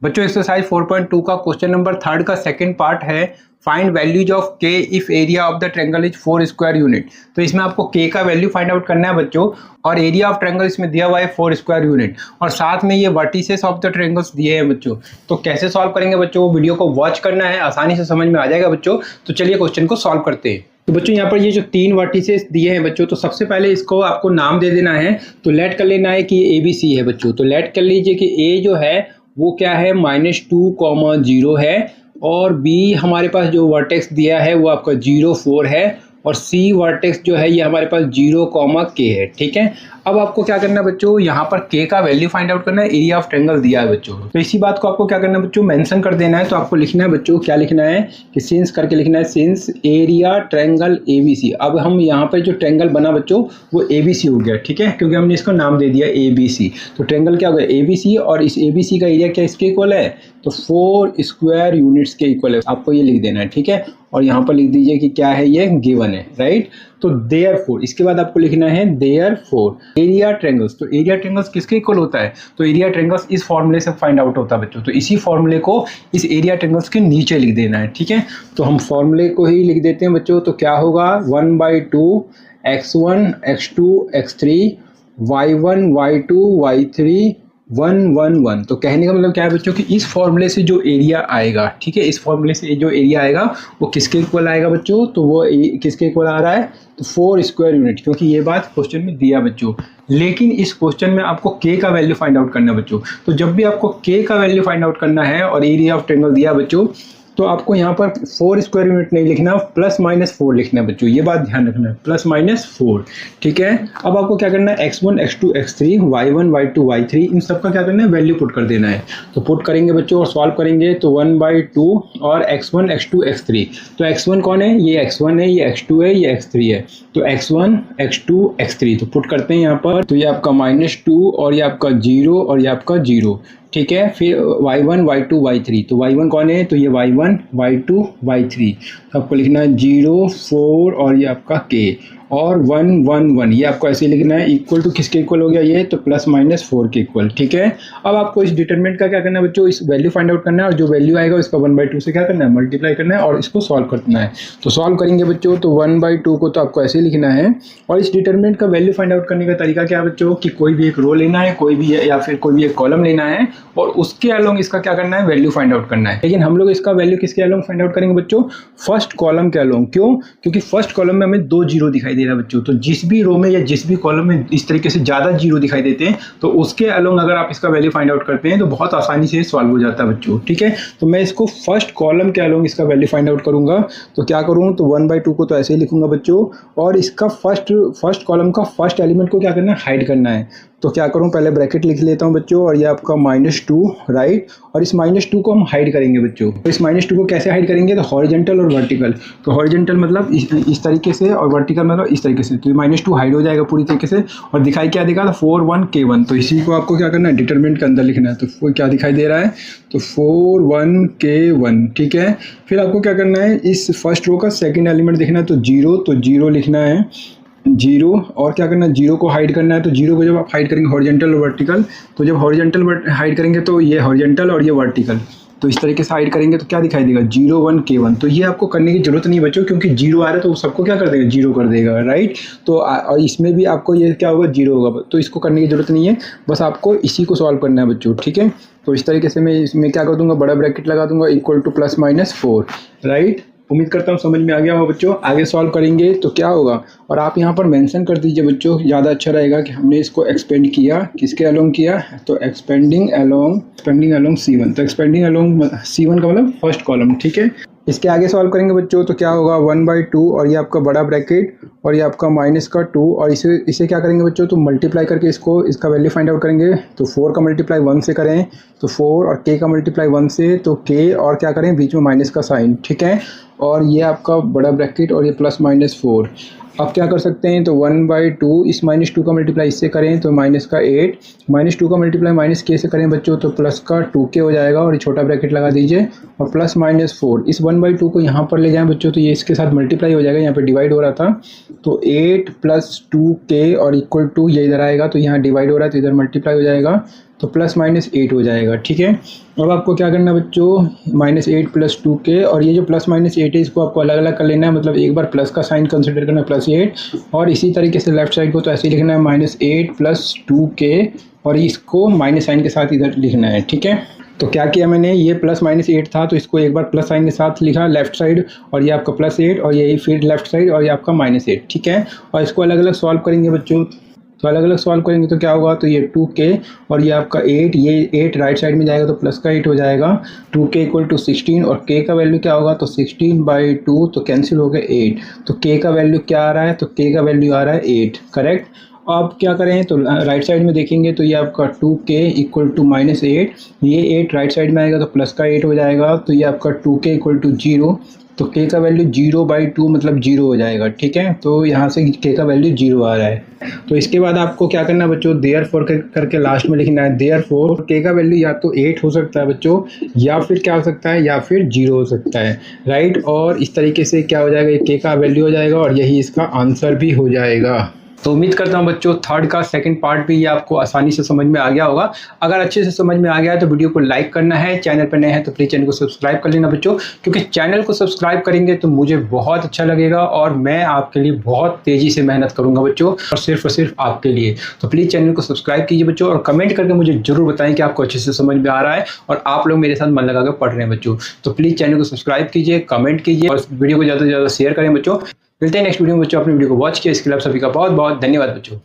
बच्चों एक्सरसाइज 4.2 का question number 3 का सेकंड पार्ट है फाइंड वैल्यूज ऑफ के if area of the triangle is 4 square unit. तो इसमें आपको के का वैल्यू फाइंड आउट करना है बच्चों, और एरिया ऑफ ट्रायंगल इसमें दिया हुआ है 4 स्क्वायर यूनिट, और साथ में ये वर्टिसेस ऑफ द ट्रायंगल्स दिए हैं बच्चों। तो कैसे सॉल्व करेंगे बच्चों, वो वीडियो को वॉच करना है, आसानी से समझ में आ जाएगा बच्चों। तो चलिए क्वेश्चन को सॉल्व करते हैं। तो बच्चों यहाँ पर ये जो 3 वर्टिसेस दिए हैं बच्चों, तो सबसे पहले इसको आपको नाम दे देना है। तो लेट कर लेना है कि ये ABC है बच्चों। तो लेट कर लीजिए कि A जो है वो क्या है -2, 0 है, और B हमारे पास जो वर्टेक्स दिया है वो आपका 0, 4 है, और C वर्टेक्स जो है ये हमारे पास 0, K है। ठीक है, अब आपको क्या करना है बच्चों, यहाँ पर K का वैल्यू फाइंड आउट करना है, एरिया ऑफ ट्रायंगल दिया है बच्चों। तो इसी बात को आपको क्या करना है बच्चों, मेंशन कर देना है। तो आपको लिखना है बच्चों, क्या लिखना है कि सिंस करके लिखना है, सिंस एरिया ट्रायंगल ABC। अब हम यहाँ पर जो ट्रायंगल बना बच्चों वो ABC हो गया, ठीक है, क्योंकि हमने इसको नाम दे दिया ABC। तो ट्रायंगल क्या हो गया ABC, और इस ABC का एरिया क्या इसके इक्वल है, तो 4 स्क्वायर यूनिट्स के इक्वल है। आपको ये लिख देना है, ठीक है, और यहाँ पर लिख दीजिए कि क्या है, ये गिवन है, राइट। तो देयरफॉर, इसके बाद आपको लिखना है देयरफॉर एरिया ट्रायंगल्स। तो एरिया ट्रायंगल्स किसके इक्वल होता है, तो एरिया ट्रायंगल्स इस फॉर्मूले से फाइंड आउट होता है बच्चों। तो इसी फॉर्मूले को इस एरिया ट्रायंगल्स के नीचे लिख देना है, ठीक है। तो हम फॉर्मूले को ही लिख देते हैं बच्चों। तो क्या होगा, 1/2 x1 x2 x3 y1 y2 y3 1 1 1। तो कहने का मतलब क्या है बच्चों कि इस फॉर्मूले से जो एरिया आएगा, ठीक है, इस फॉर्मूले से जो एरिया आएगा वो किसके इक्वल आएगा बच्चों, तो वो किसके इक्वल आ रहा है, तो 4 स्क्वायर यूनिट, क्योंकि ये बात क्वेश्चन में दिया बच्चों। लेकिन इस क्वेश्चन में आपको के का वैल्यू फाइंड आउट करना है बच्चों। तो जब भी आपको के का वैल्यू फाइंड आउट करना है और एरिया ऑफ ट्रायंगल दिया बच्चों, तो आपको यहाँ पर 4 स्क्वायर यूनिट नहीं लिखना, +-4 लिखना है बच्चों। ये बात ध्यान रखना है, +-4, ठीक है। अब आपको क्या करना है, x1 x2 x3 y1 y2 y3 इन सब का क्या करना है, वैल्यू पुट कर देना है। तो पुट करेंगे बच्चों और सॉल्व करेंगे। तो 1/2 और x1 x2 x3। तो x1 कौन है, ये x1 है, ये x2 है, ये x3 है। तो x1 x2 x3 तो पुट करते हैं यहाँ पर। तो ये आपका -2 और ये आपका 0 और ये आपका 0, ठीक है। फिर y1 y2 y3। तो y1 कौन है, तो ये y1 y2 y3। तो आपको लिखना है 0 4 और ये आपका k और 1 1 1। ये आपको ऐसे लिखना है, इक्वल टू किसके इक्वल हो गया ये, तो +-4 के इक्वल, ठीक है। अब आपको इस डिटरमिनेंट का क्या करना है बच्चों, इस वैल्यू फाइंड आउट करना है, और जो वैल्यू आएगा उसका 1/2 से क्या करना है, मल्टीप्लाई करना है, और इसको सॉल्व करना है। तो सॉल्व करेंगे बच्चों। तो 1/2 को तो आपको ऐसे ही लिखना है, और इस डिटरमिनेंट का वैल्यू फाइंड आउट करने का तरीका क्या है बच्चों, कि कोई भी एक रो लेना है, कोई भी या फिर कोई भी एक कॉलम लेना है, और उसके अलोंग इसका क्या करना है, वैल्यू फाइंड आउट करना है। लेकिन हम लोग इसका वैल्यू किसके अलोंग फाइंड आउट करेंगे बच्चों, फर्स्ट कॉलम के अलोंग। क्यों, क्योंकि फर्स्ट कॉलम में हमें 2 0 दिखाई दे रहा है बच्चों। तो जिस भी रो में या जिस भी कॉलम में इस तरीके से ज्यादा 0 दिखाई देते हैं, तो उसके अलोंग अगर आप इसका वैल्यू फाइंड आउट करते हैं तो बहुत आसानी से सॉल्व हो जाता है बच्चों, ठीक है। तो मैं इसको फर्स्ट कॉलम के अलोंग इसका वैल्यू फाइंड आउट करूंगा। तो क्या करूं, तो 1/2 को तो ऐसे ही लिखूंगा बच्चों, और इसका फर्स्ट कॉलम का फर्स्ट एलिमेंट को क्या करना है, हाइड करना है। तो क्या करूं, पहले ब्रैकेट लिख लेता हूं बच्चों, और ये आपका -2, राइट, और इस -2 को हम हाइड करेंगे बच्चों। तो इस -2 को कैसे हाइड करेंगे, तो हॉरिजॉन्टल और वर्टिकल। तो हॉरिजॉन्टल मतलब इस तरीके से, और वर्टिकल मतलब इस तरीके से। तो ये -2 हाइड हो जाएगा पूरी तरीके से, और दिखाई क्या देगा, तो 4 1 K1। तो इसी को आपको क्या करना है, डिटरमिनेंट के अंदर लिखना है। तो क्या दिखाई दे रहा है, तो 4 1 K1, ठीक है। फिर आपको क्या करना है, इस फर्स्ट रो का सेकेंड एलिमेंट देखना है, तो 0, तो 0 लिखना है, 0, और क्या करना है, 0 को हाइड करना है। तो 0 को जब आप हाइड करेंगे हॉरिजॉन्टल और वर्टिकल, तो जब हॉरिजॉन्टल हाइड करेंगे तो ये हॉरिजॉन्टल और ये वर्टिकल, तो इस तरीके से हाइड करेंगे तो क्या दिखाई देगा, 0 1 K1। तो ये आपको करने की जरूरत नहीं बच्चों, क्योंकि 0 आ रहा है तो सबको क्या कर देगा, 0 कर देगा, राइट। तो और इसमें भी आपको ये क्या होगा, 0 होगा। तो इसको करने की जरूरत नहीं है, बस आपको इसी को सॉल्व करना है बच्चों, ठीक है। तो इस तरीके से मैं इसमें क्या कर दूंगा, बड़ा ब्रैकेट लगा दूंगा, इक्वल टू +-4, राइट। उम्मीद करता हूँ समझ में आ गया होगा बच्चों। आगे सॉल्व करेंगे तो क्या होगा, और आप यहाँ पर मेंशन कर दीजिए बच्चों, ज़्यादा अच्छा रहेगा कि हमने इसको एक्सपेंड किया, किसके अलोंग किया, तो एक्सपेंडिंग अलोंग C1। तो एक्सपेंडिंग अलोंग C1 का मतलब फर्स्ट कॉलम, ठीक है। इसके आगे सॉल्व करेंगे बच्चों। तो क्या होगा, 1/2 और ये आपका बड़ा ब्रैकेट और ये आपका -2, और इसे क्या करेंगे बच्चों, तो मल्टीप्लाई करके इसका वैल्यू फाइंड आउट करेंगे। तो 4 का मल्टीप्लाई 1 से करें, तो 4, और k का मल्टीप्लाई 1 से, तो k, और क्या करें, बीच में माइनस का साइन, ठीक है। और ये आपका बड़ा ब्रैकेट और ये +-4। अब क्या कर सकते हैं, तो 1/2 इस -2 का मल्टीप्लाई इससे करें तो -8, -2 का मल्टीप्लाई -k से करें बच्चों तो +2k हो जाएगा, और ये छोटा ब्रैकेट लगा दीजिए, और +-4 इस 1/2 को यहाँ पर ले जाएं बच्चों, तो ये इसके साथ मल्टीप्लाई हो जाएगा, यहाँ पे डिवाइड हो रहा था। तो 8 + 2k और इक्वल टू ये इधर आएगा, तो यहाँ डिवाइड हो रहा है तो इधर मल्टीप्लाई हो जाएगा, तो प्लस माइनस 8 हो जाएगा। ठीक है, अब आपको क्या करना है बच्चों, -8 + 2k, और ये जो प्लस माइनस 8 है इसको आपको अलग अलग कर लेना है, मतलब एक बार प्लस का साइन कंसिडर करना है +8, और इसी तरीके से लेफ्ट साइड को तो ऐसे ही लिखना है -8 + 2k, और इसको माइनस साइन के साथ इधर लिखना है। ठीक है, तो क्या किया मैंने, ये प्लस माइनस 8 था तो इसको एक बार प्लस साइन के साथ लिखा लेफ्ट साइड, और ये आपका +8, और यही फिर लेफ्ट साइड, और ये आपका -8। ठीक है, और इसको अलग अलग सॉल्व करेंगे बच्चों, तो अलग अलग सॉल्व करेंगे तो क्या होगा, तो ये 2k और ये आपका 8, ये 8 राइट साइड में जाएगा तो प्लस का 8 हो जाएगा। 2k = 16, और k का वैल्यू क्या होगा, तो 16/2, तो कैंसिल हो गया 8। तो k का वैल्यू क्या आ रहा है, तो k का वैल्यू आ रहा है 8। करेक्ट। अब क्या करें, तो राइट साइड में देखेंगे तो ये आपका 2k = -8, ये 8 राइट साइड में आएगा तो प्लस का 8 हो जाएगा, तो ये आपका 2k = 0, तो k का वैल्यू 0/2 मतलब 0 हो जाएगा। ठीक है, तो यहाँ से k का वैल्यू 0 आ रहा है। तो इसके बाद आपको क्या करना है बच्चों, देयरफॉर करके लास्ट में लिखना है। देयरफॉर k का वैल्यू या तो 8 हो सकता है बच्चों, या फिर क्या हो सकता है, या फिर 0 हो सकता है, राइट। और इस तरीके से क्या हो जाएगा, ये k का वैल्यू हो जाएगा, और यही इसका आंसर भी हो जाएगा। तो उम्मीद करता हूं बच्चों थर्ड का सेकंड पार्ट भी ये आपको आसानी से समझ में आ गया होगा। अगर अच्छे से समझ में आ गया है तो वीडियो को लाइक करना है, चैनल पर नए हैं तो प्लीज़ चैनल को सब्सक्राइब कर लेना बच्चों, क्योंकि चैनल को सब्सक्राइब करेंगे तो मुझे बहुत अच्छा लगेगा और मैं आपके लिए बहुत तेज़ी से मेहनत करूँगा बच्चों, और सिर्फ आपके लिए। तो प्लीज़ चैनल को सब्सक्राइब कीजिए बच्चों, और कमेंट करके मुझे जरूर बताएं कि आपको अच्छे से समझ में आ रहा है और आप लोग मेरे साथ मन लगा कर पढ़ रहे हैं बच्चों। तो प्लीज़ चैनल को सब्सक्राइब कीजिए, कमेंट कीजिए, और वीडियो को ज़्यादा से ज़्यादा शेयर करें बच्चों। मिलते हैं नेक्स्ट वीडियो में बच्चों, अपनी वीडियो को वॉच किया, इसके लिए आप सभी का बहुत बहुत धन्यवाद बच्चों।